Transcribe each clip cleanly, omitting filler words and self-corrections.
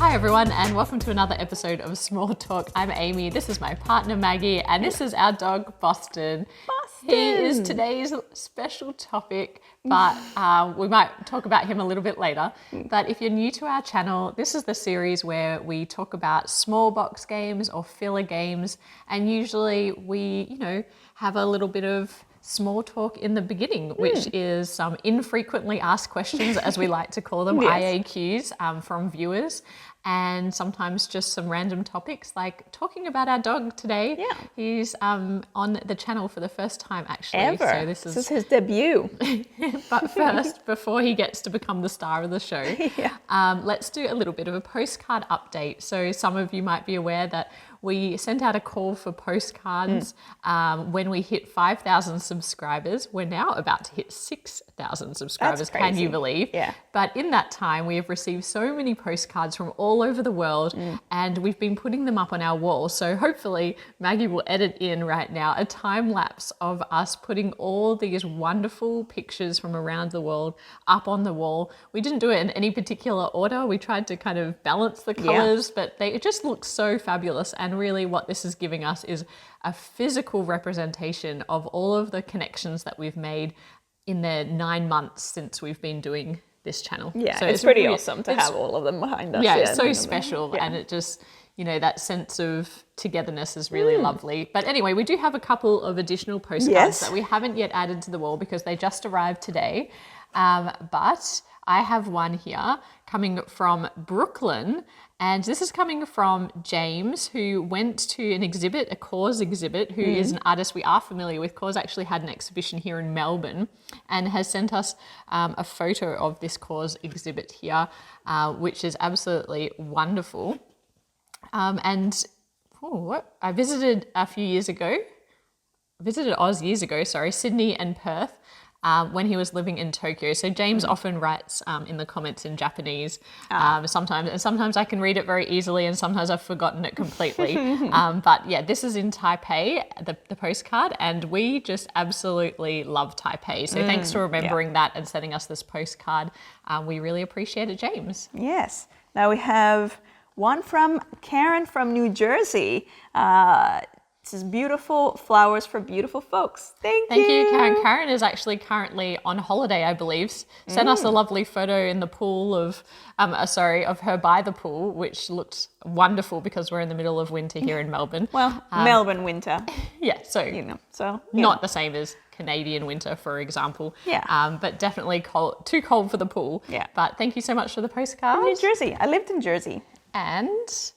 Hi everyone, and welcome to another episode of Small Talk. I'm Amy, this is my partner Maggie, and this is our dog Boston. He is today's special topic, but we might talk about him a little bit later. But if you're new to our channel, this is the series where we talk about small box games or filler games, and usually we, have a little bit of small talk in the beginning, which is some infrequently asked questions, as we like to call them, IAQs from viewers, and sometimes just some random topics like talking about our dog today. Yeah. He's on the channel for the first time actually. Ever. So this is his debut. But first, before he gets to become the star of the show, let's do a little bit of a postcard update. So some of you might be aware that we sent out a call for postcards when we hit 5,000 subscribers. We're now about to hit 6,000 subscribers, That's crazy. can you believe? Yeah. But in that time, we have received so many postcards from all over the world, and we've been putting them up on our wall. So hopefully Maggie will edit in right now a time lapse of us putting all these wonderful pictures from around the world up on the wall. We didn't do it in any particular order. We tried to kind of balance the colors, but it just looks so fabulous. And really what this is giving us is a physical representation of all of the connections that we've made in the 9 months since we've been doing this channel. Yeah, so it's pretty awesome to have all of them behind us. Yeah, it's so special, and it just, that sense of togetherness is really lovely. But anyway, we do have a couple of additional postcards that we haven't yet added to the wall because they just arrived today. But I have one here coming from Brooklyn, and this is coming from James, who went to an exhibit, a Cause exhibit, who is an artist we are familiar with. Cause actually had an exhibition here in Melbourne and has sent us a photo of this Cause exhibit here, which is absolutely wonderful. I visited Oz years ago, Sydney and Perth, when he was living in Tokyo. So James often writes in the comments in Japanese sometimes I can read it very easily and sometimes I've forgotten it completely. But yeah, this is in Taipei, the postcard, and we just absolutely love Taipei. So thanks for remembering that and sending us this postcard. We really appreciate it, James. Yes. Now we have one from Karen from New Jersey. This is beautiful flowers for beautiful folks. Thank you, Karen. Karen is actually currently on holiday, I believe. Sent us a lovely photo in the pool of her by the pool, which looked wonderful because we're in the middle of winter here in Melbourne. Well, Melbourne winter. Yeah, not the same as Canadian winter, for example. Yeah. But definitely too cold for the pool. Yeah. But thank you so much for the postcard. From New Jersey. I lived in Jersey. And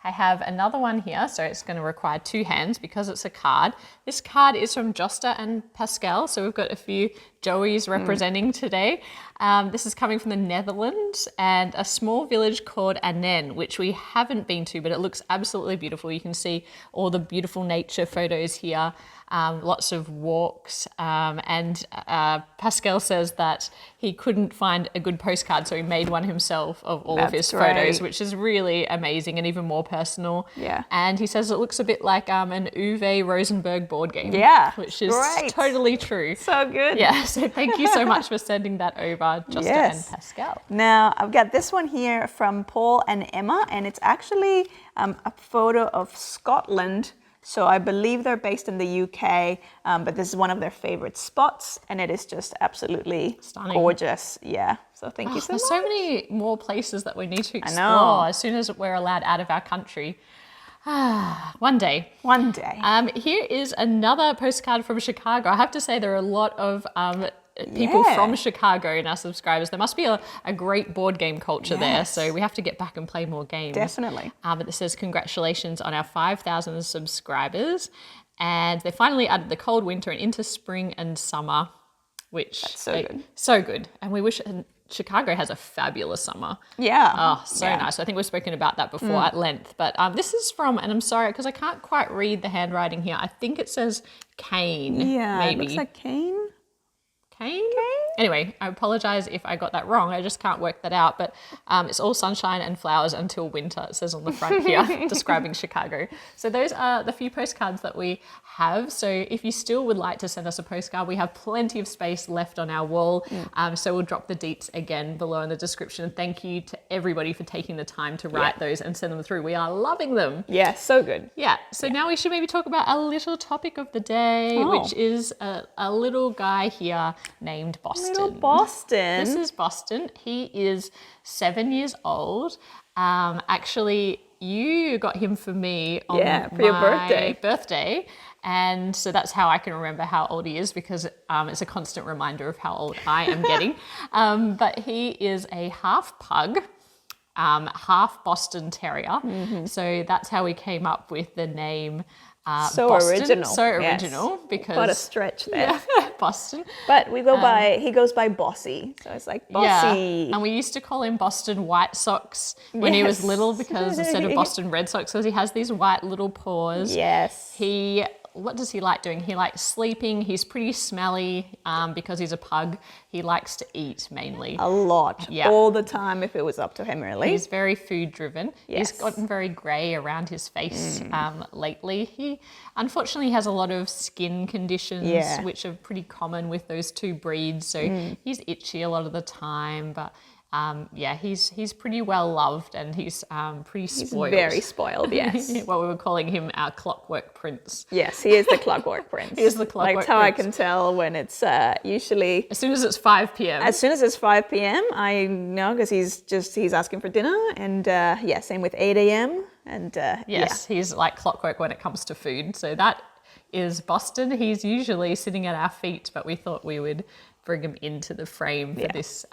I have another one here, so it's going to require two hands because it's a card. This card is from Josta and Pascal, so we've got a few Joeys representing today. This is coming from the Netherlands and a small village called Anen, which we haven't been to, but it looks absolutely beautiful. You can see all the beautiful nature photos here, lots of walks, and Pascal says that he couldn't find a good postcard, so he made one himself of all of his photos, which is really amazing and even more personal. Yeah. And he says it looks a bit like an Uwe Rosenberg board game. Yeah. Which is totally true. So good. Yeah. So thank you so much for sending that over, Josta and Pascal. Now I've got this one here from Paul and Emma, and it's actually a photo of Scotland. So I believe they're based in the UK, but this is one of their favorite spots, and it is just absolutely stunning, gorgeous. Yeah. So thank you so much. There's so many more places that we need to explore as soon as we're allowed out of our country. One day. One day. Here is another postcard from Chicago. I have to say there are a lot of people from Chicago in our subscribers. There must be a great board game culture there, so we have to get back and play more games. Definitely. But this says congratulations on our 5,000 subscribers, and they finally added the cold winter and into spring and summer, which that's so good. So good. And we wish Chicago has a fabulous summer. Yeah. Oh, so nice. I think we've spoken about that before at length. But this is from, and I'm sorry because I can't quite read the handwriting here. I think it says Kane. Yeah, maybe. it looks like Kane. Cane? Anyway, I apologize if I got that wrong. I just can't work that out. But it's all sunshine and flowers until winter, it says on the front here, describing Chicago. So those are the few postcards that we have. So if you still would like to send us a postcard, we have plenty of space left on our wall. So we'll drop the deets again below in the description. Thank you to everybody for taking the time to write those and send them through. We are loving them. Yeah, so good. Yeah, so now we should maybe talk about our little topic of the day, which is a little guy here named Boston. Little Boston. This is Boston. He is 7 years old. Actually, you got him for me on for your birthday. And so that's how I can remember how old he is, because it's a constant reminder of how old I am getting. But he is a half pug, half Boston Terrier. So that's how we came up with the name So Boston. original. So original, because What a stretch there. Boston. But we go he goes by Bossy. So it's like Bossy. And we used to call him Boston White Sox when he was little, because instead of Boston Red Sox, because he has these white little paws. Yes. What does he like doing? He likes sleeping. He's pretty smelly because he's a pug. He likes to eat mainly. A lot. Yeah. All the time if it was up to him, really. He's very food driven. Yes. He's gotten very grey around his face lately. He unfortunately has a lot of skin conditions, which are pretty common with those two breeds. So he's itchy a lot of the time, but he's pretty well loved, and he's pretty spoiled. He's very spoiled, yes. Well, we were calling him our clockwork prince. Yes, he is the clockwork prince. He is the clockwork That's how I prince. can tell when it's usually... As soon as it's 5 p.m. As soon as it's 5 p.m, I know, because he's asking for dinner. And same with 8 a.m. And yes, he's like clockwork when it comes to food. So that is Boston. He's usually sitting at our feet, but we thought we would bring him into the frame for this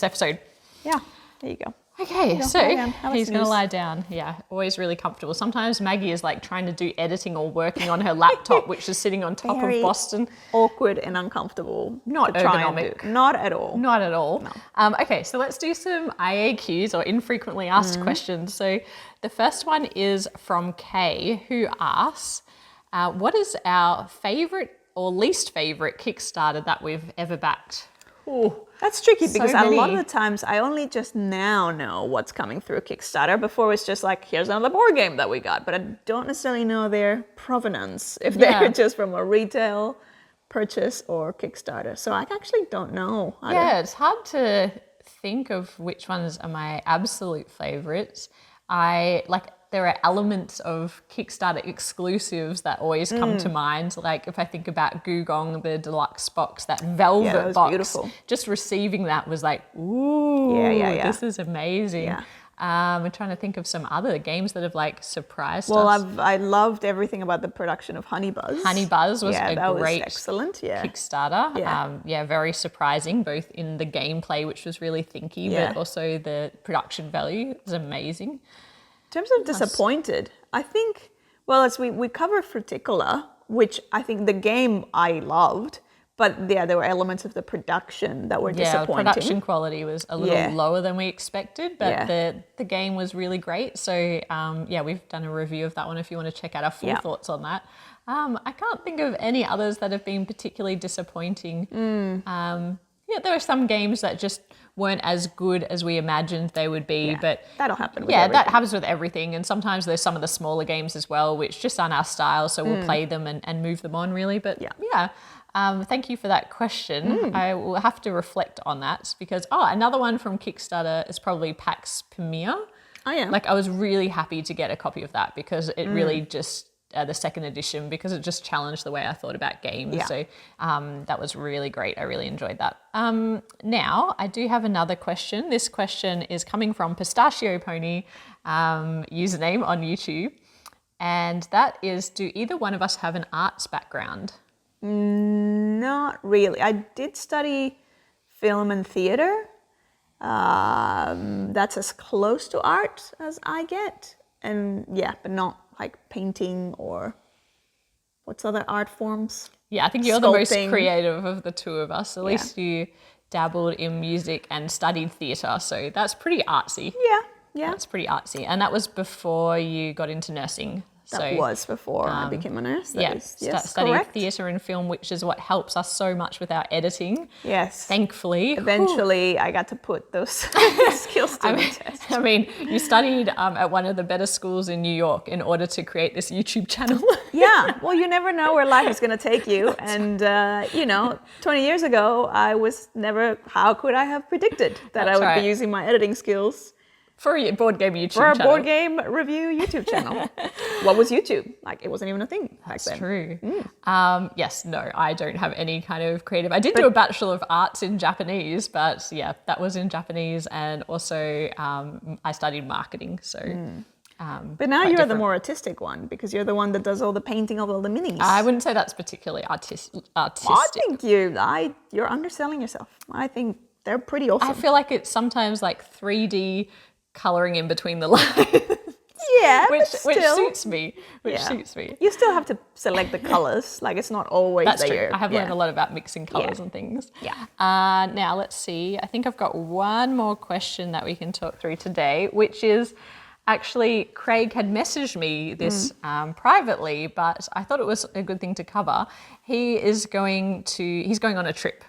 episode. Yeah, there you go. Okay, so he's going to snooze. lie down. Yeah, always really comfortable. Sometimes Maggie is like trying to do editing or working on her laptop, which is sitting on top Very of Boston. Awkward and uncomfortable. Not to try and ergonomic. do. Not at all. Not at all. No. Okay, so let's do some IAQs, or infrequently asked questions. So the first one is from Kay, who asks, what is our favourite or least favourite Kickstarter that we've ever backed? Ooh, that's tricky, So because a lot of many. the times I only just now know what's coming through Kickstarter. Before it's just like, here's another board game that we got, but I don't necessarily know their provenance, if they're just from a retail purchase or Kickstarter. So I actually don't know. It's hard to think of which ones are my absolute favourites. There are elements of Kickstarter exclusives that always come to mind. Like if I think about Gugong, the deluxe box, that velvet that was box, beautiful. just receiving that was like, ooh, this is amazing. Yeah. I'm trying to think of some other games that have like surprised Well, us. I loved everything about the production of Honey Buzz. Honey Buzz was a that great was excellent. Yeah. Kickstarter. Yeah. Very surprising, both in the gameplay, which was really thinky, but also the production value was amazing. In terms of disappointed, I think, well, as we cover Fruticola, which I think the game I loved, but there were elements of the production that were disappointing. The production quality was a little lower than we expected, but the game was really great. So we've done a review of that one if you want to check out our full thoughts on that. I can't think of any others that have been particularly disappointing. There are some games that just weren't as good as we imagined they would be, but that'll happen with that happens with everything. And sometimes there's some of the smaller games as well, which just aren't our style, so we'll play them and move them on, really. But thank you for that question. I will have to reflect on that, because another one from Kickstarter is probably Pax Pamir. Oh yeah. Like I was really happy to get a copy of that, because it really just the second edition, because it just challenged the way I thought about games. Yeah. So that was really great. I really enjoyed that. Now, I do have another question. This question is coming from Pistachio Pony, username on YouTube. And that is, do either one of us have an arts background? Not really. I did study film and theater. That's as close to art as I get. And but not like painting or what's other art forms? Yeah, I think you're the most Sculpting. creative of the two of us. At least you dabbled in music and studied theatre, so that's pretty artsy. Yeah. That's pretty artsy. And that was before you got into nursing. That was before I became a nurse. Studying correct. theatre and film, which is what helps us so much with our editing. Yes. Thankfully. Eventually, I got to put those skills to the test. I mean, you studied at one of the better schools in New York in order to create this YouTube channel. Yeah. Well, you never know where life is going to take you. And, 20 years ago, I was never, how could I have predicted that I would be using my editing skills for a board game YouTube channel. For a board game review YouTube channel. What was YouTube? Like, it wasn't even a thing back then. That's true. Yes, no, I don't have any kind of creative. I did do a Bachelor of Arts in Japanese, but yeah, that was in Japanese. And also I studied marketing, so... but now you're the more artistic one, because you're the one that does all the painting of all the minis. I wouldn't say that's particularly artistic. I think you're underselling yourself. I think they're pretty awesome. I feel like it's sometimes like 3D colouring in between the lines. Yeah, which still, suits me. Suits me. You still have to select the colours. Like, it's not always That's that true. you're... I have learned a lot about mixing colours and things. Yeah. Now, let's see. I think I've got one more question that we can talk through today, which is... Actually, Craig had messaged me this privately, but I thought it was a good thing to cover. He's going on a trip,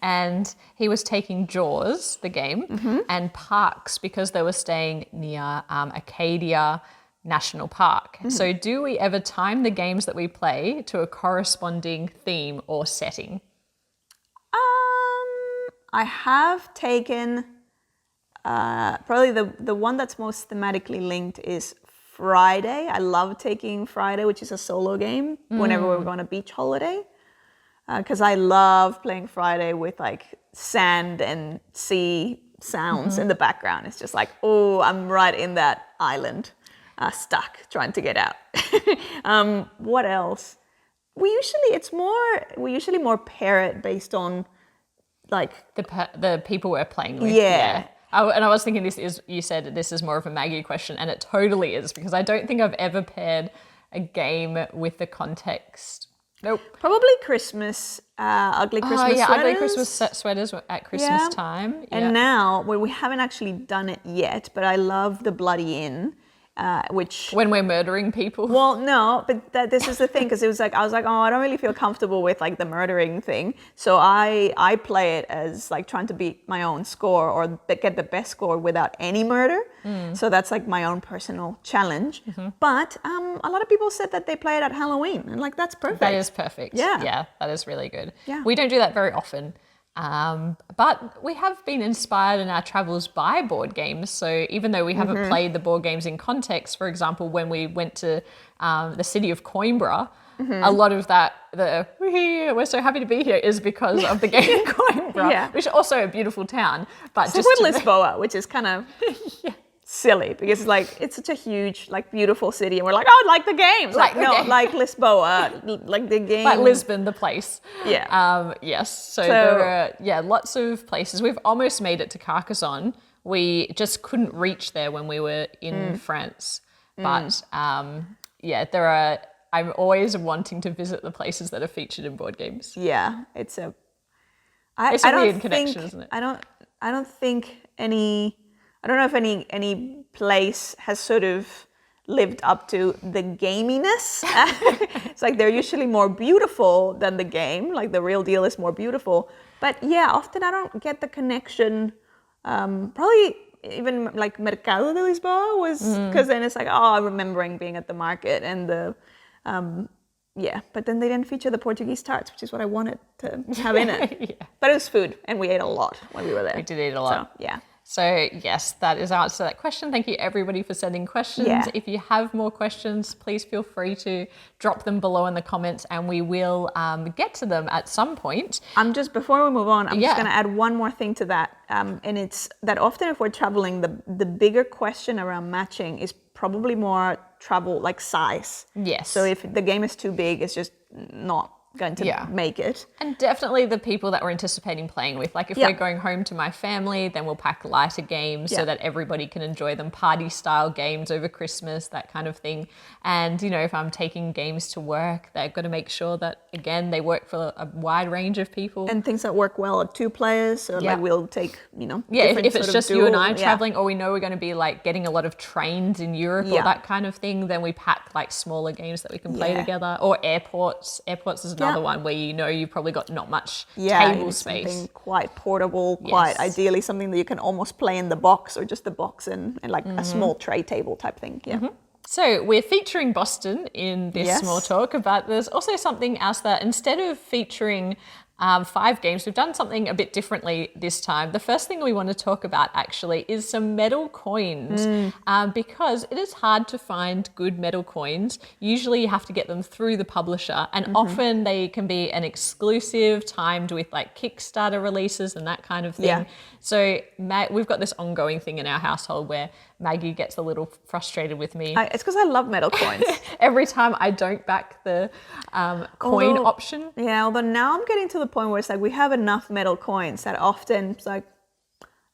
and he was taking Jaws, the game, and parks because they were staying near Acadia National Park. So do we ever time the games that we play to a corresponding theme or setting? I have taken... probably the one that's most thematically linked is Friday. I love taking Friday, which is a solo game, whenever we're going on a beach holiday. Because I love playing Friday with like sand and sea sounds in the background. It's just like, oh, I'm right in that island, stuck, trying to get out. What else? We usually more pair it based on like... The people we're playing with. Yeah. And I was thinking you said this is more of a Maggie question, and it totally is, because I don't think I've ever paired a game with the context. Nope. Probably Christmas, ugly Christmas sweaters. Ugly Christmas sweaters at Christmas time. Yeah. And now, we haven't actually done it yet, but I love the Bloody Inn. Which when we're murdering people. Well, no, but this is the thing, because it was like I was like, oh, I don't really feel comfortable with like the murdering thing, so I play it as like trying to beat my own score or get the best score without any murder. So that's like my own personal challenge. But a lot of people said that they play it at Halloween, and like that's perfect. That is perfect. Yeah, that is really good. Yeah. We don't do that very often. But we have been inspired in our travels by board games. So even though we haven't played the board games in context, for example, when we went to the city of Coimbra, a lot of that, we're so happy to be here, is because of the game Coimbra, which is also a beautiful town. But so just with Lisboa, which is kind of... silly, because it's like it's such a huge, like, beautiful city, and we're like, oh, like the games, like like Lisboa, like the game, like Lisbon, the place. Yeah. Yes. So there are lots of places. We've almost made it to Carcassonne. We just couldn't reach there when we were in France. But there are. I'm always wanting to visit the places that are featured in board games. Yeah, it's a weird connection, isn't it? I don't think any. I don't know if any place has sort of lived up to the gaminess. It's like they're usually more beautiful than the game. Like the real deal is more beautiful. But yeah, often I don't get the connection. Probably even like Mercado de Lisboa was, because then it's like, oh, I'm remembering being at the market and the, but then they didn't feature the Portuguese tarts, which is what I wanted to have in it. But it was food, and we ate a lot when we were there. We did eat a lot. So, yeah. So yes, that is our answer to that question. Thank you everybody for sending questions. Yeah. If you have more questions, please feel free to drop them below in the comments, and we will get to them at some point. Before we move on, I'm just going to add one more thing to that. And it's that often if we're traveling, the bigger question around matching is probably more travel, like size. Yes. So if the game is too big, it's just not going to make it. And definitely the people that we're anticipating playing with. Like if we're going home to my family, then we'll pack lighter games so that everybody can enjoy them, party style games over Christmas, that kind of thing. And, you know, if I'm taking games to work, they've got to make sure that, again, they work for a wide range of people. And things that work well at 2 players. So like we'll take, you know, if it's just you and I traveling, or we know we're going to be like getting a lot of trains in Europe or that kind of thing, then we pack like smaller games that we can play together. Or airports. Airports is another one where you know you've probably got not much table space. Something quite portable, quite ideally something that you can almost play in the box or just the box and like a small tray table type thing. So we're featuring Boston in this small talk, but there's also something else that instead of featuring 5 games, we've done something a bit differently this time. The first thing we want to talk about actually is some metal coins because it is hard to find good metal coins. Usually you have to get them through the publisher, and often they can be an exclusive timed with like Kickstarter releases and that kind of thing. So we've got this ongoing thing in our household where Maggie gets a little frustrated with me. It's because I love metal coins. Every time I don't back the coin option. Yeah, although now I'm getting to the point where it's like we have enough metal coins that often it's like,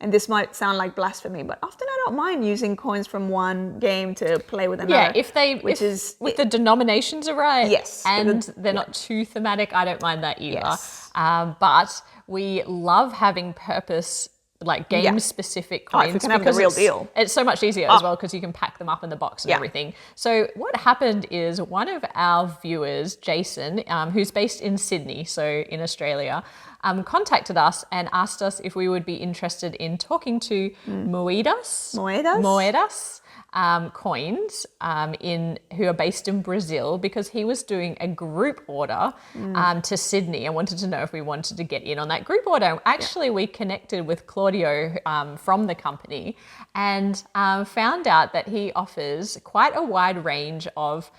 and this might sound like blasphemy, but often I don't mind using coins from one game to play with another. Yeah, if the denominations are right, and they're not too thematic, I don't mind that either. But we love having purpose, like game-specific coins, if we can have the real deal. It's so much easier as well because you can pack them up in the box and everything. So what happened is one of our viewers, Jason, who's based in Sydney, so in Australia, contacted us and asked us if we would be interested in talking to Moedas Coins who are based in Brazil, because he was doing a group order to Sydney and wanted to know if we wanted to get in on that group order. Actually, we connected with Claudio from the company and found out that he offers quite a wide range of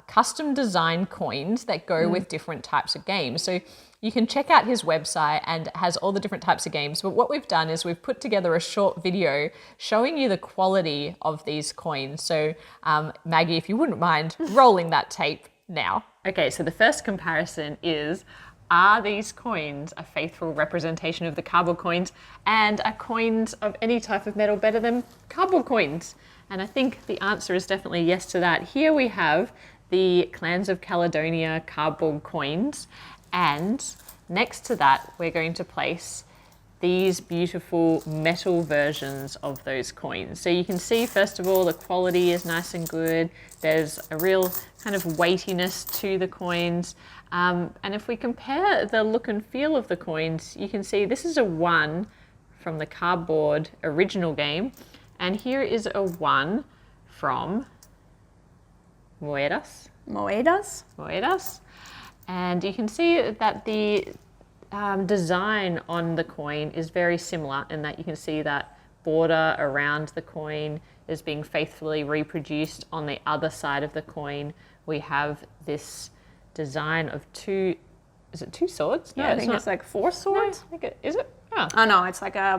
custom design coins that go with different types of games. So you can check out his website, and it has all the different types of games. But what we've done is we've put together a short video showing you the quality of these coins. So Maggie, if you wouldn't mind rolling that tape now. Okay, so the first comparison is, are these coins a faithful representation of the cardboard coins? And are coins of any type of metal better than cardboard coins? And I think the answer is definitely yes to that. Here we have the Clans of Caledonia cardboard coins. And next to that, we're going to place these beautiful metal versions of those coins. So you can see, first of all, the quality is nice and good. There's a real kind of weightiness to the coins. And if we compare the look and feel of the coins, you can see this is a 1 from the cardboard original game. And here is a 1 from Moedas. And you can see that the design on the coin is very similar in that you can see that border around the coin is being faithfully reproduced. On the other side of the coin, we have this design of 2, is it 2 swords? No, I think it's like 4 swords. No, is it? Oh no, it's like a,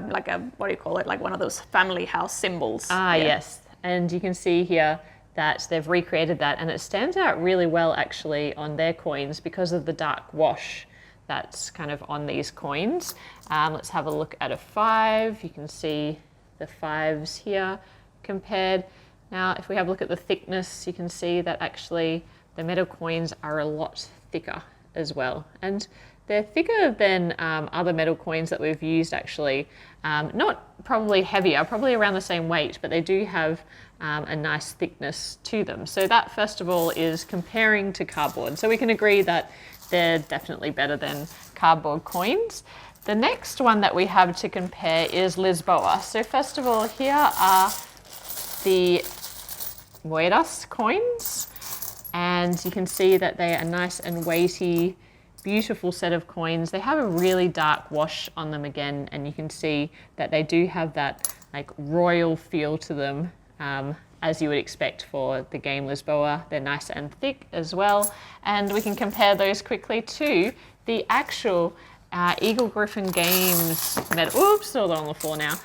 what do you call it? Like one of those family house symbols. Yes. And you can see here that they've recreated that, and it stands out really well actually on their coins because of the dark wash that's kind of on these coins. Let's have a look at a 5. You can see the 5s here compared. Now, if we have a look at the thickness, you can see that actually the metal coins are a lot thicker as well. And they're thicker than other metal coins that we've used actually. Not probably heavier, probably around the same weight, but they do have a nice thickness to them. So that, first of all, is comparing to cardboard. So we can agree that they're definitely better than cardboard coins. The next one that we have to compare is Lisboa. So first of all, here are the Moedas coins, and you can see that they are nice and weighty, beautiful set of coins. They have a really dark wash on them again, and you can see that they do have that like royal feel to them, as you would expect for the game Lisboa. They're nice and thick as well, and we can compare those quickly to the actual Eagle Griffin Games metal, oops, all on the floor now,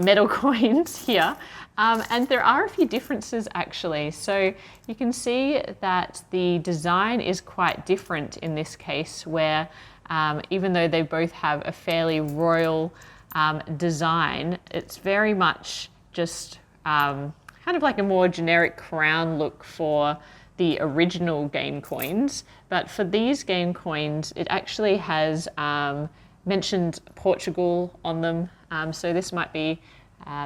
metal coins here. And there are a few differences actually. So you can see that the design is quite different in this case, where even though they both have a fairly royal design, it's very much just kind of like a more generic crown look for the original game coins. But for these game coins, it actually has mentioned Portugal on them. So this might be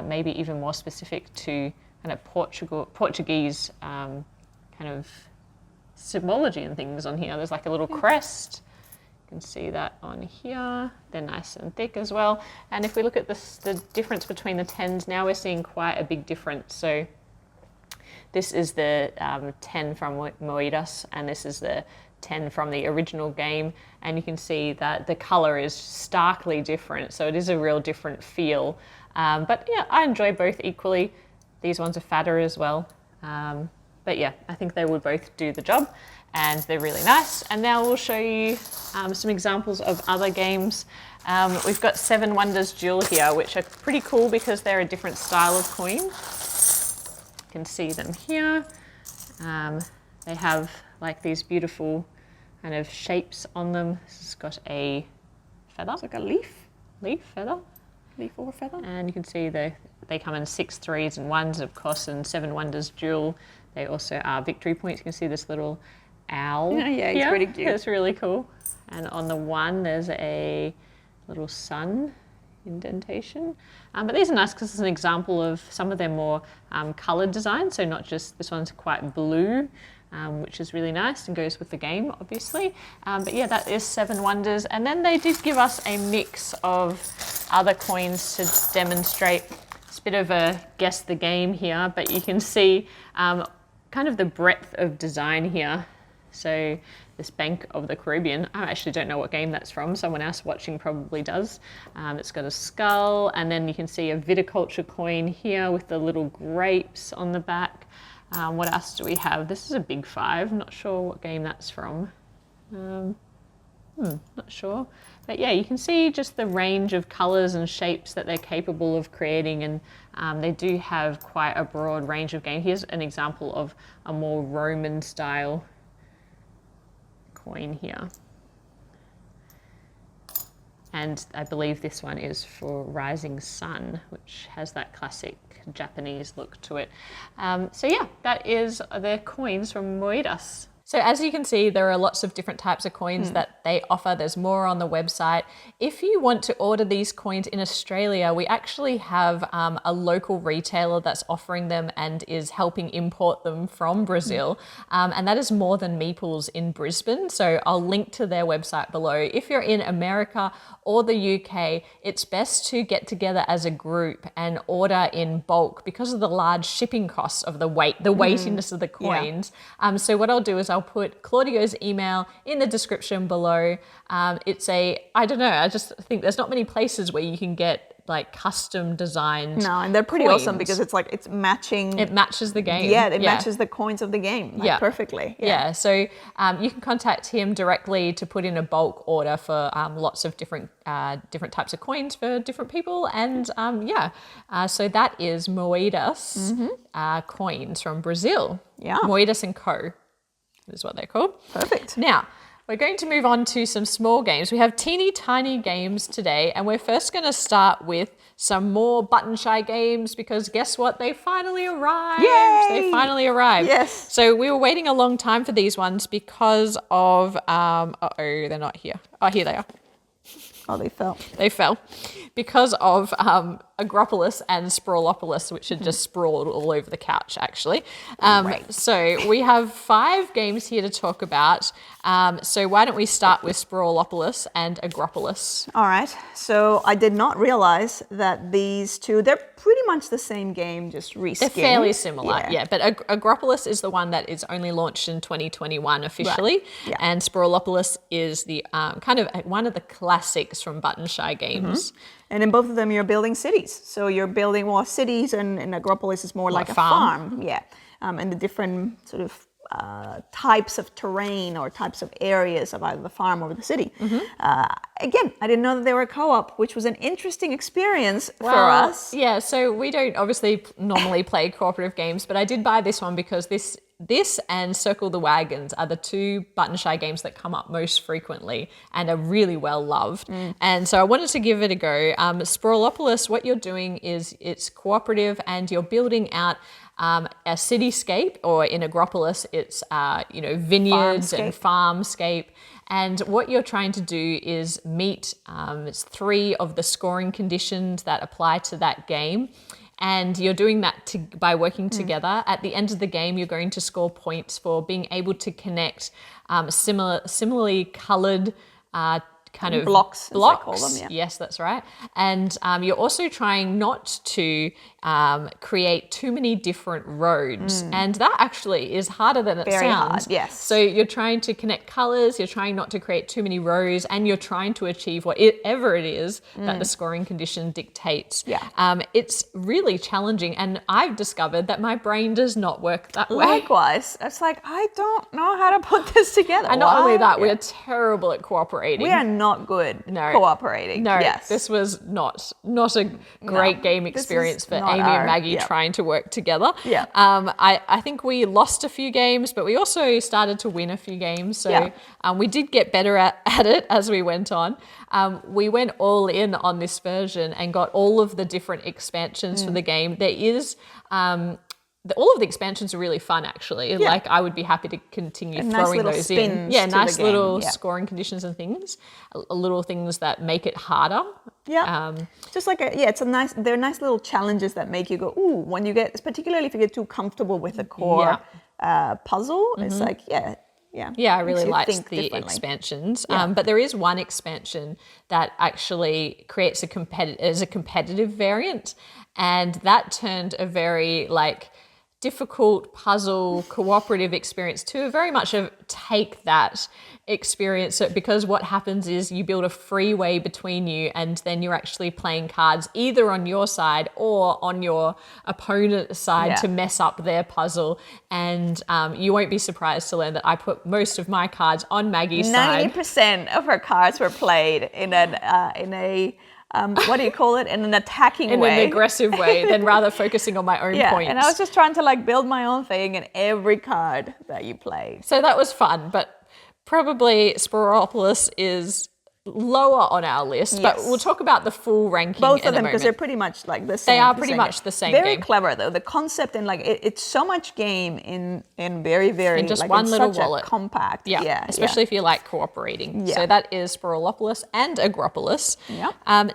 maybe even more specific to kind of Portuguese kind of symbology and things on here. There's like a little crest. You can see that on here. They're nice and thick as well. And if we look at the difference between the 10s, now we're seeing quite a big difference. So this is the 10 from Moedas, and this is the 10 from the original game. And you can see that the color is starkly different. So it is a real different feel. But yeah, I enjoy both equally. These ones are fatter as well. But yeah, I think they would both do the job, and they're really nice. And now we'll show you some examples of other games. We've got 7 Wonders Duel here, which are pretty cool because they're a different style of coin. You can see them here. They have like these beautiful kind of shapes on them. This has got a feather. It's like a leaf feather. Leaf or feather. And you can see they come in 6 3s and 1s, of course, and 7 Wonders Duel. They also are victory points. You can see this little owl. Yeah, it's pretty cute. It's really cool. And on the 1, there's a little sun indentation. But these are nice because it's an example of some of their more coloured designs. So not just, this one's quite blue, which is really nice and goes with the game, obviously. But yeah, that is 7 Wonders. And then they did give us a mix of other coins to demonstrate. It's a bit of a guess the game here, but you can see kind of the breadth of design here. So this Bank of the Caribbean, I actually don't know what game that's from. Someone else watching probably does. It's got a skull, and then you can see a viticulture coin here with the little grapes on the back. What else do we have? This is a big 5. Not sure what game that's from. Not sure. But yeah, you can see just the range of colours and shapes that they're capable of creating, and they do have quite a broad range of game. Here's an example of a more Roman style coin here. And I believe this one is for Rising Sun, which has that classic Japanese look to it. So yeah, that is the coins from Moedas. So as you can see, there are lots of different types of coins that they offer. There's more on the website. If you want to order these coins in Australia, we actually have a local retailer that's offering them and is helping import them from Brazil. And that is More Than Meeples in Brisbane. So I'll link to their website below. If you're in America or the UK, it's best to get together as a group and order in bulk because of the large shipping costs of the weightiness of the coins. Yeah. So what I'll do is I'll put Claudio's email in the description below. I don't know, I just think there's not many places where you can get like custom designed. No, and they're pretty coins. awesome because it's like it's matching. It matches the game. Yeah, it matches the coins of the game perfectly. Yeah, so you can contact him directly to put in a bulk order for lots of different types of coins for different people. And so that is Moedas coins from Brazil. Yeah. Moedas Co is what they're called. Perfect. Now, we're going to move on to some small games. We have teeny tiny games today, and we're first going to start with some more button shy games because guess what? They finally arrived. Yay! They finally arrived. Yes. So we were waiting a long time for these ones because of, they're not here. Oh, here they are. Oh, they fell. They fell because of Agropolis and Sprawlopolis, which had just sprawled all over the couch, actually. Right. So we have 5 games here to talk about. So why don't we start with Sprawlopolis and Agropolis? All right. So I did not realize that these two, they're pretty much the same game, just reskinned. They're fairly similar, yeah. But Agropolis is the one that is only launched in 2021 officially. Right. Yeah. And Sprawlopolis is the kind of one of the classics from button shy games. And in both of them, you're building cities. So you're building more cities, and Agropolis is more like a farm. Yeah. And the different sort of types of terrain or types of areas of either the farm or the city. Again, I didn't know that they were co-op, which was an interesting experience for us. Yeah, so we don't obviously normally play cooperative games, but I did buy this one because this and Circle the Wagons are the two button shy games that come up most frequently and are really well loved. And so I wanted to give it a go. Sprawlopolis, what you're doing is it's cooperative and you're building out a cityscape, or in Agropolis, it's vineyards and farmscape. And what you're trying to do is meet it's 3 of the scoring conditions that apply to that game. And you're doing that by working together. At the end of the game, you're going to score points for being able to connect similarly coloured kind of blocks, as they call them, yeah. Yes, that's right. And you're also trying not to create too many different roads. And that actually is harder than it Very sounds. hard, yes. So you're trying to connect colours, you're trying not to create too many rows, and you're trying to achieve whatever it is that the scoring condition dictates. Yeah. It's really challenging, and I've discovered that my brain does not work that way. Likewise, it's like, I don't know how to put this together. And not only that, we're terrible at cooperating. We are not good cooperating. No, yes. This was not a great game experience for Amy and Maggie trying to work together. Yeah. I think we lost a few games, but we also started to win a few games. So we did get better at it as we went on. We went all in on this version and got all of the different expansions for the game. There is... all of the expansions are really fun, actually. Yeah. Like, I would be happy to continue throwing those in. Yeah, nice little scoring conditions and things. Little things that make it harder. Yeah. Just like they're nice little challenges that make you go, ooh, when you get, particularly if you get too comfortable with the core puzzle, it's like, I really liked the expansions. But there is one expansion that actually creates a competitive variant, and that turned a very difficult puzzle cooperative experience to very much take that experience, because what happens is you build a freeway between you, and then you're actually playing cards either on your side or on your opponent's side to mess up their puzzle. And you won't be surprised to learn that I put most of my cards on Maggie's side. 90% of her cards were played in a what do you call it? In an attacking way. In an aggressive way, than rather focusing on my own points. And I was just trying to build my own thing in every card that you played. So that was fun, but probably Sprawlopolis is lower on our list, but we'll talk about the full ranking both in of them, a because moment. they're pretty much the same. They are pretty much the same very game. Clever though, the concept, and it's so much game in very in just one little such wallet. A compact. Especially if you like cooperating. So that is Sprawlopolis and Agropolis.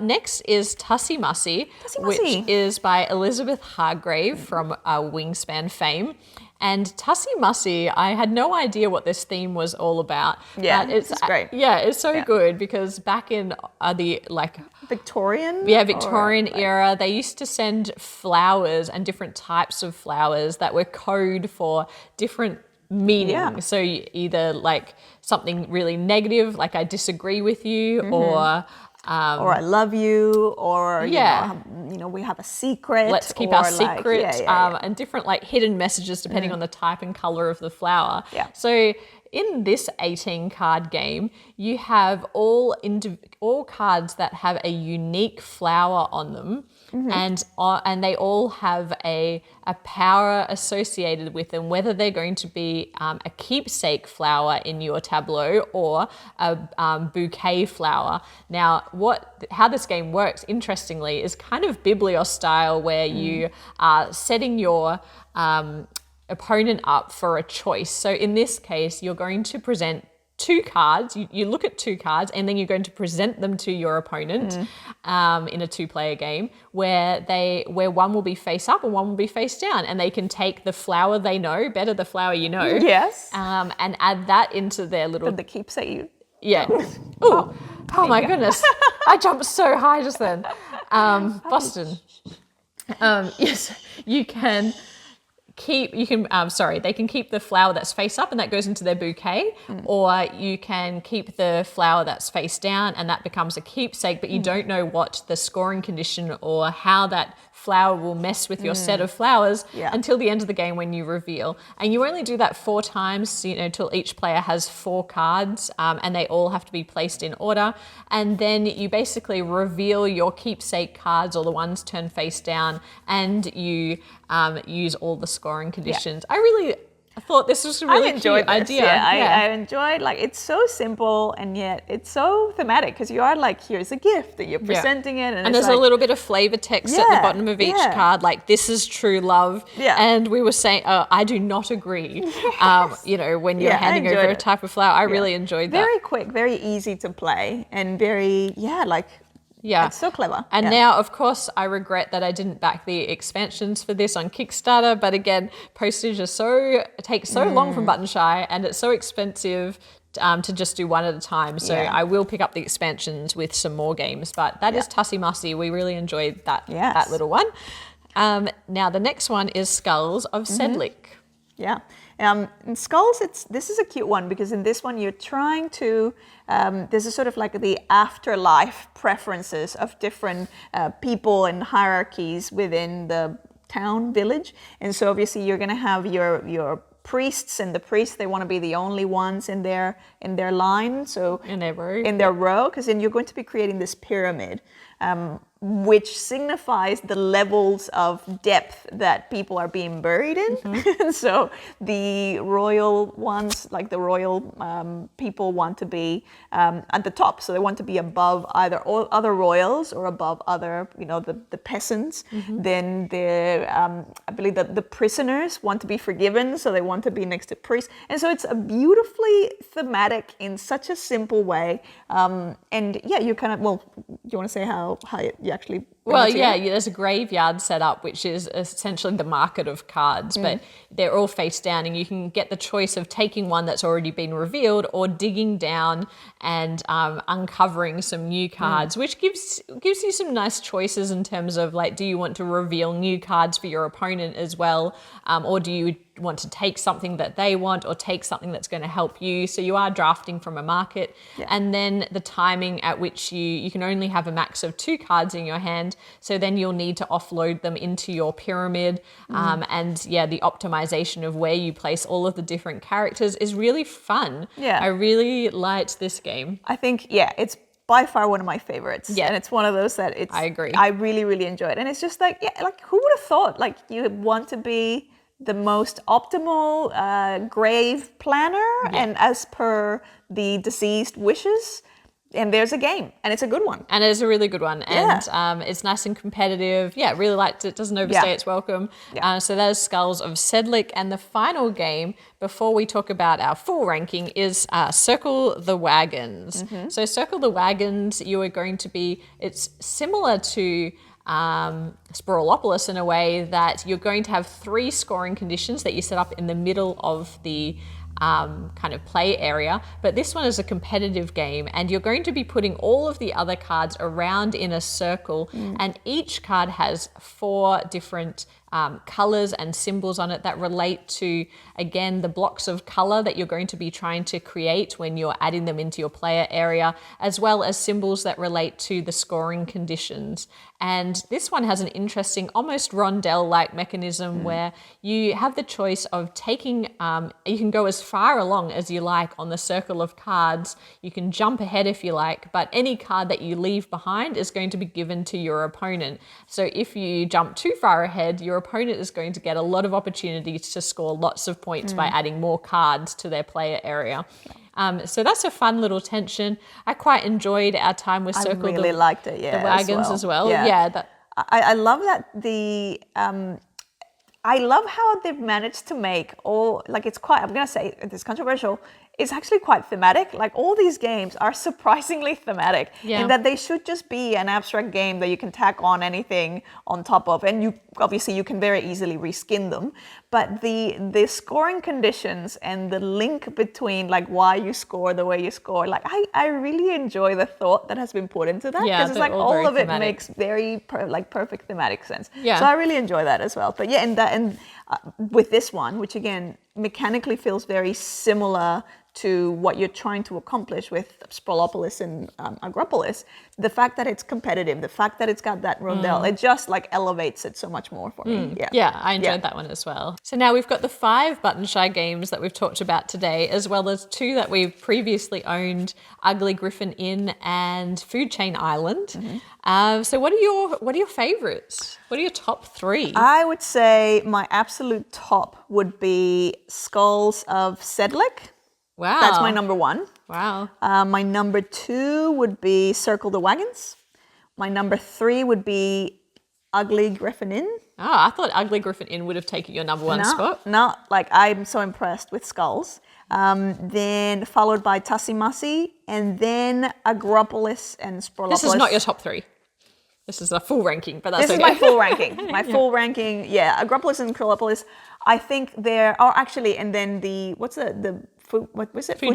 Next is Tussie Mussie, which is by Elizabeth Hargrave from Wingspan fame. And Tussie Mussie, I had no idea what this theme was all about. Yeah, but it's great. Yeah, it's so good, because back in the Victorian? Yeah, Victorian era, they used to send flowers and different types of flowers that were code for different meaning. Yeah. So either something really negative, like I disagree with you, or I love you, or you know, we have a secret. Let's keep our secret, and different hidden messages depending on the type and color of the flower. Yeah. So in this 18 card game, you have all cards that have a unique flower on them, and they all have a power associated with them, whether they're going to be a keepsake flower in your tableau or a bouquet flower. Now, how this game works, interestingly, is kind of Biblios style, where you are setting your opponent up for a choice. So in this case, you're going to present 2 cards. You look at 2 cards, and then you're going to present them to your opponent in a 2-player game, where one will be face up and one will be face down, and they can take the flower they know, better the flower you know, and add that into their little... The keepsake. Yeah. Oh my goodness. I jumped so high just then. Boston. Yes, you can they can keep the flower that's face up and that goes into their bouquet, or you can keep the flower that's face down and that becomes a keepsake, but you don't know what the scoring condition or how that flower will mess with your set of flowers until the end of the game when you reveal. And you only do that 4 times, till each player has 4 cards, and they all have to be placed in order. And then you basically reveal your keepsake cards, or the ones turned face down, and you use all the scoring conditions. I thought this was a really cute idea. I enjoyed, it's so simple and yet it's so thematic, because you are here's a gift that you're presenting it. And there's a little bit of flavor text at the bottom of each card, this is true love. Yeah. And we were saying, I do not agree. Yes. When you're handing over a type of flower, I really enjoyed that. Very quick, very easy to play, and very, it's so clever. And now, of course, I regret that I didn't back the expansions for this on Kickstarter. But again, postage takes so long from Button Shy, and it's so expensive to just do one at a time. So I will pick up the expansions with some more games. But that is Tussie Mussie. We really enjoyed that little one. Now, the next one is Skulls of Sedlec. Yeah. In Skulls, this is a cute one, because in this one you're trying to, this is sort of the afterlife preferences of different people and hierarchies within the town, village. And so obviously you're going to have your priests, and the priests, they want to be the only ones in their line. So in their row, because then you're going to be creating this pyramid. Which signifies the levels of depth that people are being buried in. So the royal ones, the royal people, want to be at the top. So they want to be above either other royals or above other, the peasants. Then I believe that the prisoners want to be forgiven, so they want to be next to priests. And so it's a beautifully thematic in such a simple way. And you kind of, do you want to say how you actually... there's a graveyard set up, which is essentially the market of cards, but they're all face down, and you can get the choice of taking one that's already been revealed or digging down and uncovering some new cards, which gives you some nice choices in terms of do you want to reveal new cards for your opponent as well, or do you want to take something that they want or take something that's going to help you. So you are drafting from a market. And then the timing at which you can only have a max of 2 cards in your hand. So then you'll need to offload them into your pyramid. And the optimization of where you place all of the different characters is really fun. I really liked this game. I think, it's by far one of my favorites. And it's one of those that I agree. I really, really enjoy it. And it's just who would have thought, you want to be the most optimal grave planner, and as per the deceased wishes, and there's a game, and it's a good one. And it's a really good one, and it's nice and competitive. Really liked it. Doesn't overstay its welcome. So that is Skulls of Sedlec, and the final game before we talk about our full ranking is Circle the Wagons. So Circle the Wagons, you are going to be. It's similar to Sprawlopolis in a way that you're going to have 3 scoring conditions that you set up in the middle of the kind of play area, but this one is a competitive game, and you're going to be putting all of the other cards around in a circle, and each card has 4 different colors and symbols on it that relate to, again, the blocks of color that you're going to be trying to create when you're adding them into your player area, as well as symbols that relate to the scoring conditions. And this one has an interesting, almost rondelle-like mechanism where you have the choice of taking, you can go as far along as you like on the circle of cards. You can jump ahead if you like, but any card that you leave behind is going to be given to your opponent. So if you jump too far ahead, your opponent is going to get a lot of opportunities to score lots of points by adding more cards to their player area. So that's a fun little tension. I quite enjoyed our time with Circle. I really liked it, the Wagons as well. I love that I love how they've managed to make all, it's quite, I'm going to say it's controversial, is actually quite thematic. Like all these games are surprisingly thematic in that they should just be an abstract game that you can tack on anything on top of, and you obviously you can very easily reskin them. But the scoring conditions and the link between like why you score the way you score, like I really enjoy the thought that has been put into that, because it's like all of it makes very perfect thematic sense. So I really enjoy that as well. But yeah, and with this one, which again mechanically feels very similar to what you're trying to accomplish with Sprawlopolis and Agropolis, the fact that it's competitive, the fact that it's got that rondel, it just like elevates it so much more for me. Yeah, I enjoyed that one as well. So now we've got the 5 Button Shy games that we've talked about today, as well as 2 that we've previously owned, Ugly Griffin Inn and Food Chain Island. So what are your favorites? What are your top 3? I would say my absolute top would be Skulls of Sedlec. Wow. That's my number 1. Wow. My number 2 would be Circle the Wagons. My number 3 would be Ugly Griffin Inn. Oh, I thought Ugly Griffin Inn would have taken your number 1 spot. No, like I'm so impressed with Skulls. Then followed by Tussie, Mussie, and then Agropolis and Sprawlopolis. This is not your top 3. This is a full ranking, but that's This is my full ranking. My full ranking, Agropolis and Sprawlopolis. I think there are actually, and then Food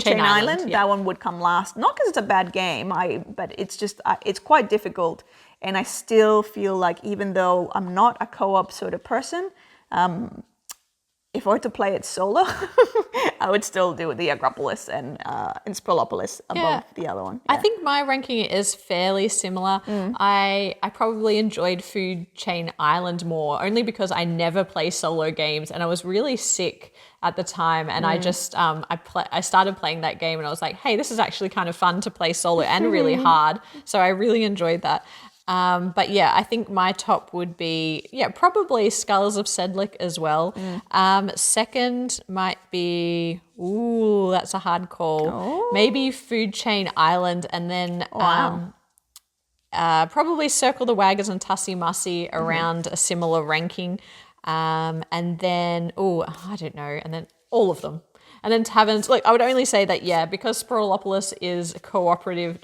Chain Island. That one would come last. Not because it's a bad game, but it's just it's quite difficult, and I still feel like even though I'm not a co-op sort of person, if I were to play it solo, I would still do the Agropolis and Sprawlopolis above the other one. I think my ranking is fairly similar. I probably enjoyed Food Chain Island more, only because I never play solo games, and I was really sick at the time, and I just I started playing that game, and I was like, hey, this is actually kind of fun to play solo and really hard. So I really enjoyed that. But yeah, I think my top would be, probably Skulls of Sedlec as well. Second might be, that's a hard call. Maybe Food Chain Island, and then probably Circle the Wagons and Tussie Mussie around a similar ranking. And then, I don't know, and then all of them. And then Taverns, I would only say that, because Sprawlopolis is a cooperative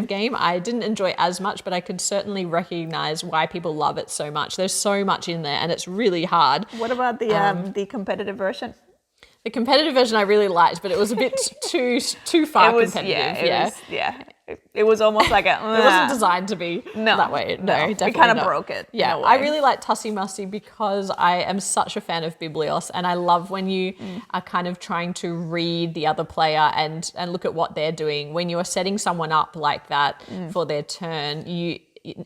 game, I didn't enjoy as much, but I could certainly recognize why people love it so much. There's so much in there, and it's really hard. What about the competitive version? The competitive version I really liked, but it was a bit too far competitive. It was almost like it wasn't designed to be that way. No, definitely it kind of not. broke it. Yeah, I really like Tussie Mussie because I am such a fan of Biblios, and I love when you are kind of trying to read the other player and look at what they're doing. When you are setting someone up like that for their turn,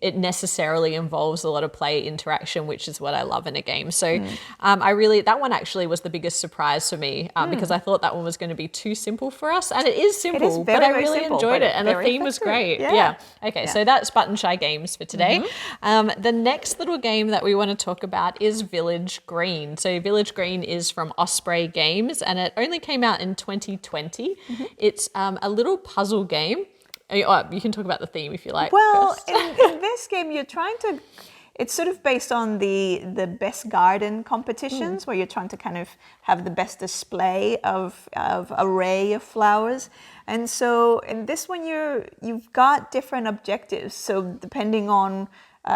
it necessarily involves a lot of player interaction, which is what I love in a game. So that one actually was the biggest surprise for me because I thought that one was going to be too simple for us. And it is simple, but I really enjoyed it. And the theme was great. Yeah. Okay, so that's Button Shy games for today. The next little game that we want to talk about is Village Green. So Village Green is from Osprey Games, and it only came out in 2020. It's a little puzzle game. You can talk about the theme if you like. Well, in this game, you're trying to. It's sort of based on the best garden competitions, where you're trying to kind of have the best display of array of flowers. And so in this one, you've got different objectives. So depending on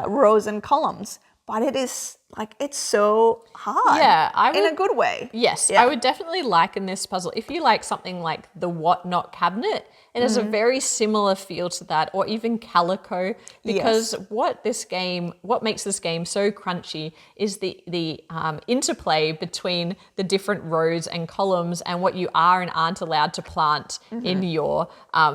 rows and columns, but it is it's so hard. Yeah, in a good way. Yes, I would definitely liken this puzzle. If you like something like the What Not cabinet, it has a very similar feel to that, or even Calico, because what makes this game so crunchy is the interplay between the different rows and columns and what you are and aren't allowed to plant in your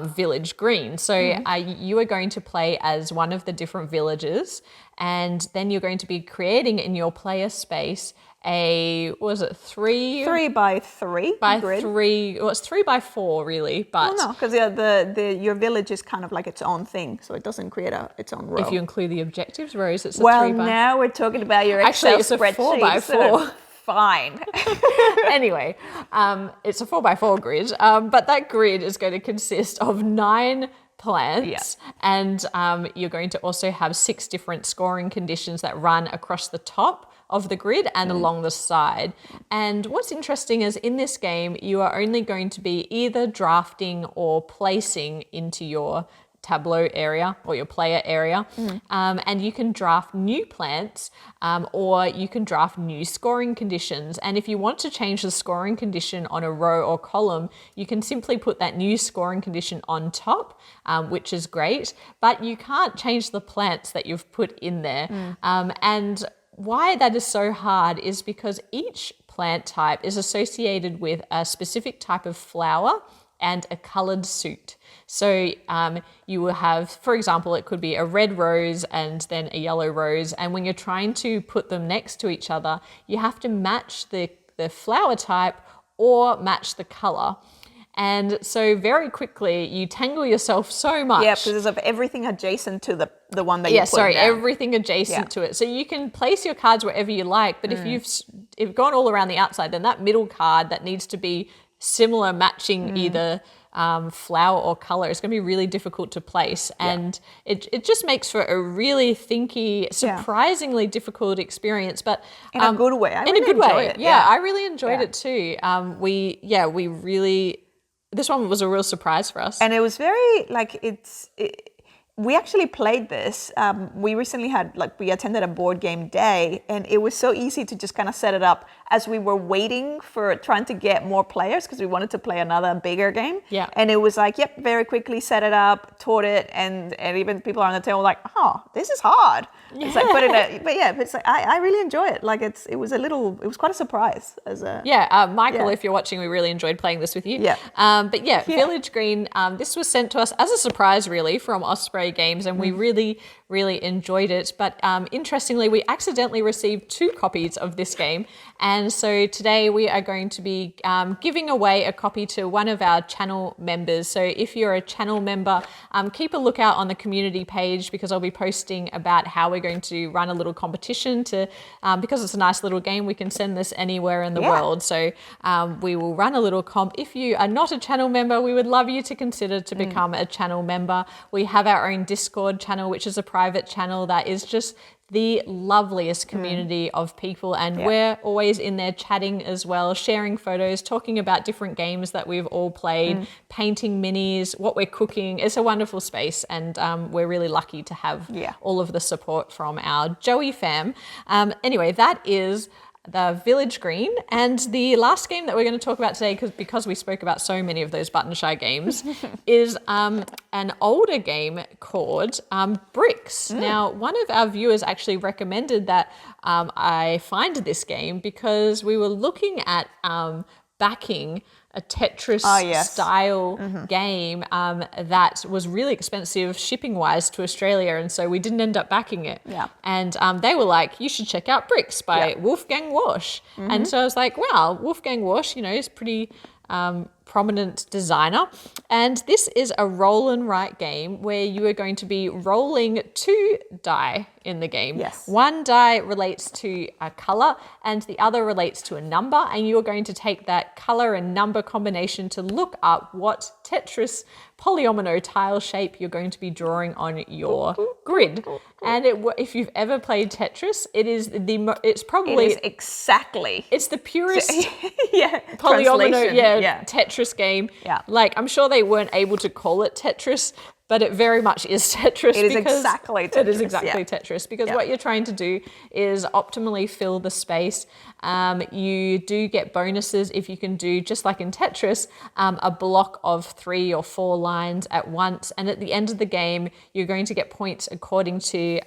village green. So you are going to play as one of the different villages, and then you're going to be creating in your player space a, what was it, 3 by 3 grid? 3, well, it's 3 by 4 really, but no, because your village is kind of like its own thing, so it doesn't create its own row. If you include the objectives rows, it's a 3 by. Well, now we're talking about your Excel it's spreadsheet. A 4 by 4. So fine. Anyway, it's a 4 by 4 grid, but that grid is going to consist of 9 plants, and you're going to also have 6 different scoring conditions that run across the top of the grid and along the side. And what's interesting is in this game, you are only going to be either drafting or placing into your tableau area or your player area, and you can draft new plants, or you can draft new scoring conditions. And if you want to change the scoring condition on a row or column, you can simply put that new scoring condition on top, which is great, but you can't change the plants that you've put in there. And why that is so hard is because each plant type is associated with a specific type of flower and a colored suit. So you will have, for example, it could be a red rose and then a yellow rose. And when you're trying to put them next to each other, you have to match the flower type or match the color. And so very quickly you tangle yourself so much. Yeah, because of everything adjacent to the one that you put down. Everything adjacent to it. So you can place your cards wherever you like, but if you've gone all around the outside, then that middle card that needs to be similar, matching either flower or color, is going to be really difficult to place. And it just makes for a really thinky, surprisingly difficult experience, but in a good way. I really enjoyed it. Yeah, I really enjoyed it too. This one was a real surprise for us. And it was very, we actually played this. We recently we attended a board game day, and it was so easy to just kind of set it up as we were waiting for trying to get more players because we wanted to play another bigger game. Yeah. And it was very quickly set it up, taught it, and even people on the table were like, oh, this is hard. Yeah. It's it's like, I really enjoy it. It was quite a surprise as a... Michael, if you're watching, we really enjoyed playing this with you. Yeah. Village Green, this was sent to us as a surprise really from Osprey Games, and we really enjoyed it. But interestingly, we accidentally received 2 copies of this game, and so today we are going to be giving away a copy to one of our channel members. So if you're a channel member, keep a lookout on the community page, because I'll be posting about how we're going to run a little competition to, because it's a nice little game, we can send this anywhere in the world. So we will run a little comp. If you are not a channel member, we would love you to consider to become a channel member. We have our own Discord channel, which is a private channel that is just the loveliest community of people, and we're always in there chatting as well, sharing photos, talking about different games that we've all played, painting minis, what we're cooking. It's a wonderful space, and we're really lucky to have all of the support from our Joey fam. Anyway, that is the Village Green. And the last game that we're going to talk about today, because we spoke about so many of those button shy games, is an older game called Brikks. Now, one of our viewers actually recommended that I find this game because we were looking at backing a Tetris style game that was really expensive shipping wise to Australia, and so we didn't end up backing it. And they were like, you should check out Brikks by Wolfgang Warsch. And so I was like, wow, Wolfgang Warsch, is pretty prominent designer, and this is a roll and write game where you are going to be rolling 2 die in the game. Yes. One die relates to a color and the other relates to a number, and you are going to take that color and number combination to look up what Tetris polyomino tile shape you're going to be drawing on your grid. And if you've ever played Tetris, it's the purest polyomino Tetris game. I'm sure they weren't able to call it Tetris, but it very much is Tetris. It is exactly Tetris. It is exactly Tetris, because what you're trying to do is optimally fill the space. You do get bonuses if you can do, just like in Tetris, a block of 3 or 4 lines at once. And at the end of the game, you're going to get points according to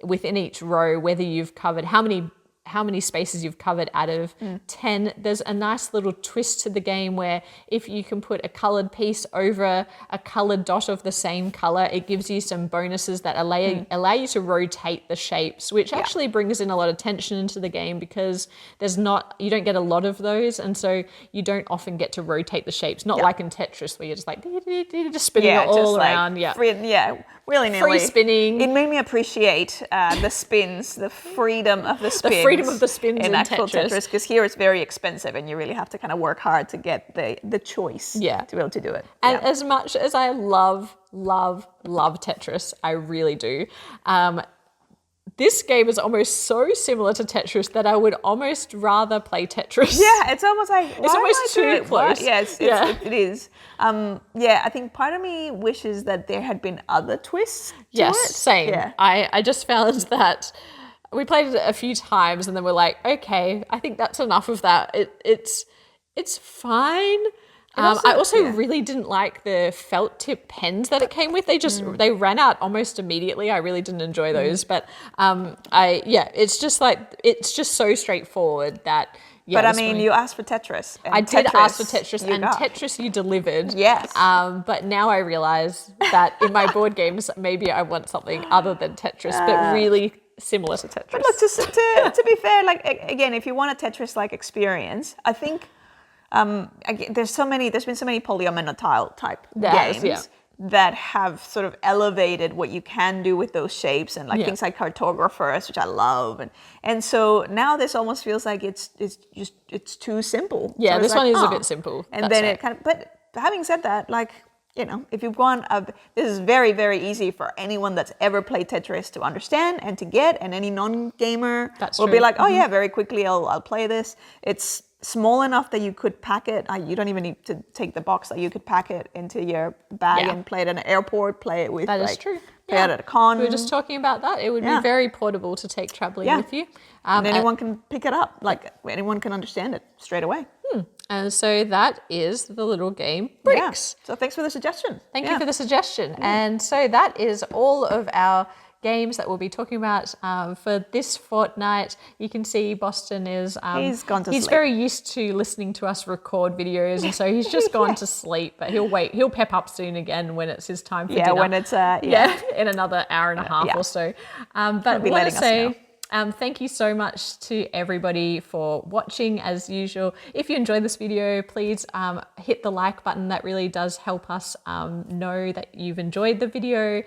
within each row, whether you've covered how many spaces you've covered out of 10. There's a nice little twist to the game where if you can put a colored piece over a colored dot of the same color, it gives you some bonuses that allow you to rotate the shapes, which actually brings in a lot of tension into the game, because you don't get a lot of those, and so you don't often get to rotate the shapes, not like in Tetris where you're just like just spinning it all around. Willy-nilly. Free spinning. It made me appreciate the spins, the freedom of the spins. The freedom of the spins in actual Tetris. Because here it's very expensive and you really have to kind of work hard to get the choice to be able to do it. And as much as I love Tetris, I really do. this game is almost so similar to Tetris that I would almost rather play Tetris. Yeah, it's almost like It's almost too close. Yes, it is. I think part of me wishes that there had been other twists to Yes, it. same. Yeah. I just found that we played it a few times and then we're like, okay, I think that's enough of that. It's fine. I also really didn't like the felt tip pens that it came with. They ran out almost immediately. I really didn't enjoy those, but it's just so straightforward that. Yeah, But I mean, you asked for Tetris. And I did ask for Tetris, you and got. Tetris you delivered. Yes. But now I realize that in my board games, maybe I want something other than Tetris, but really similar to Tetris. But look, to be fair, like again, if you want a Tetris-like experience, I think there's been so many polyomino tile type games that have sort of elevated what you can do with those shapes and like things like cartographers, which I love, and so now this almost feels like it's too simple. Yeah, so this like, one is a bit simple. And then it kind of. But having said that, like. If you want, this is very, very easy for anyone that's ever played Tetris to understand and to get, and any non-gamer will be like, oh yeah, very quickly I'll play this. It's small enough that you could pack it. You don't even need to take the box. Like you could pack it into your bag and play it at an airport. Play it with. That is true. Play it at a con. We were just talking about that. It would be very portable to take traveling with you. And anyone can pick it up. Like anyone can understand it straight away. And so that is the little game Brikks. Yeah. So thanks for the suggestion. Thank you for the suggestion. And so that is all of our games that we'll be talking about for this fortnight. You can see Boston is he's gone to he's sleep. very used to listening to us record videos, and so he's just gone to sleep, but he'll pep up soon again when it's his time for dinner. When it's in another hour and a half or so. But I want to say thank you so much to everybody for watching as usual. If you enjoyed this video, please hit the like button. That really does help us know that you've enjoyed the video.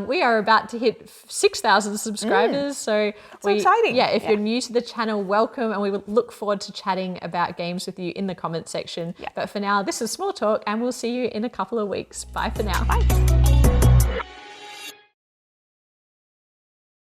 We are about to hit 6,000 subscribers. So exciting. If you're new to the channel, welcome. And we would look forward to chatting about games with you in the comment section. But for now, this is Small Talk, and we'll see you in a couple of weeks. Bye for now. Bye.